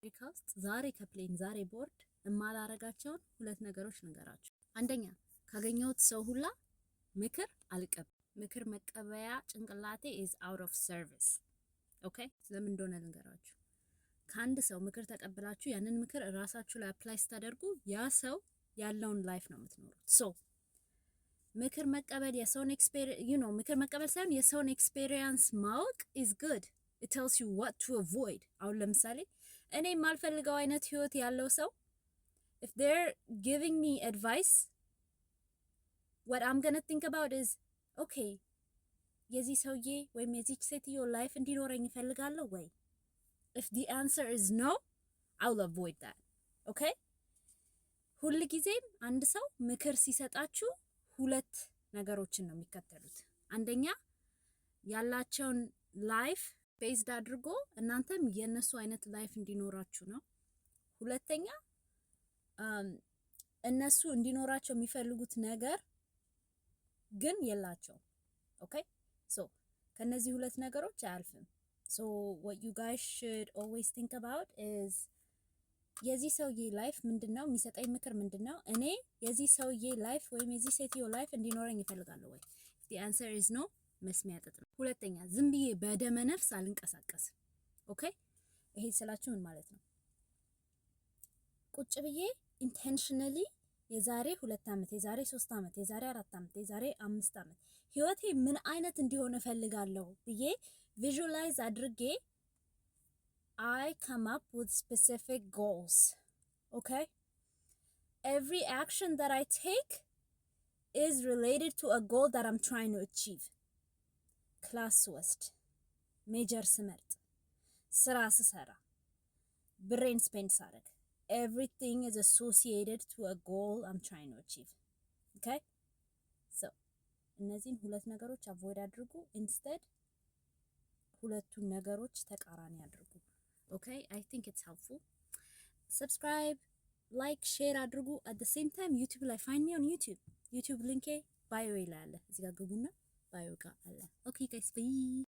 ሪካስት ዛሬ ከፕሌን ዛሬ ቦርድ እማላረጋቸውን ሁለት ነገሮች ልንገራችሁ። አንደኛ ካገኘሁት ሰው ሁላ ምክር አልቀበል። ምክር መቀበያ ጭንቅላቴ is out of service። ኦኬ ለምን እንደሆነ ልንገራችሁ። ከአንድ ሰው ምክር ተቀብላችሁ ያንን ምክር ራሳችሁ ላይ አፕላይ ስታደርጉ ያ ሰው ያለውን ላይፍ ነው የምትኖሩት። ሶ ምክር መቀበል የሰውን ምክር መቀበል ሳይሆን የሰውን ኤክስፔሪየንስ ማወቅ is good. It tells you what to avoid. አሁን ለምሳሌ እኔ የማልፈልገው አይነት ህይወት ያለው ሰው if they're giving me advice, what I'm gonna think about is okay, የዚህ ሰውዬ ወይም የዚች ሴትዮ ላይፍ እንዲኖረኝ እፈልጋለሁ ወይ? If the answer is no, I'll avoid that. Okay? ሁል ጊዜም አንድ ሰው ምክር ሲሰጣችሁ ሁለት ነገሮችን ነው የሚከተሉት። አንደኛ ያላቸውን ላይፍ ቤዝድ አድርጎ እናንተም የነሱ አይነት ላይፍ እንዲኖራችሁ ነው። ሁለተኛ እነሱ እንዲኖራቸው የሚፈልጉት ነገር ግን የላቸው። ኦኬ ሶ ከነዚህ ሁለት ነገሮች አያልፍም። ሶ what you guys should always think about is የዚህ ሰውዬ ላይፍ ምንድነው? የሚሰጠኝ ምክር ምንድነው? እኔ የዚህ ሰውዬ ላይፍ ወይም የዚህ ሴትዮ ላይፍ እንዲኖረኝ እፈልጋለሁ ወይ? if the answer is no, መስሚያ ጥጥ ነው። ሁለተኛ ዝም ብዬ በደመ ነፍስ አልንቀሳቀስም። ኦኬ ይሄ ስላችሁ ምን ማለት ነው? ቁጭ ብዬ ኢንቴንሽናሊ የዛሬ 2 ዓመት፣ የዛሬ 3 ዓመት፣ የዛሬ 4 ዓመት፣ የዛሬ 5 ዓመት ህይወቴ ምን አይነት እንዲሆን እፈልጋለሁ ብዬ ቪዥዋላይዝ አድርጌ I come up with specific goals. Okay? Every action that I take is related to a goal that I'm trying to achieve. ክላስ ወስድ፣ ሜጀር ስመርጥ፣ ስራ ስሰራ፣ ብሬን ስፔንድ ሳደርግ everything is associated to a goal I'm trying to achieve. Okay? So እነዚህን ሁለት ነገሮች አቮይድ አድርጉ። ኢንስቴድ ሁለቱን ነገሮች ተቃራኒ አድርጉ። Okay? I think it's helpful. Subscribe, like, share አድርጉ. At the same time YouTube ላይ find me on YouTube. YouTube ሊንኬ ባዮ ላይ አለ። እዚህ ጋር ግቡና ባዮ ጋር አለ። Okay guys, bye.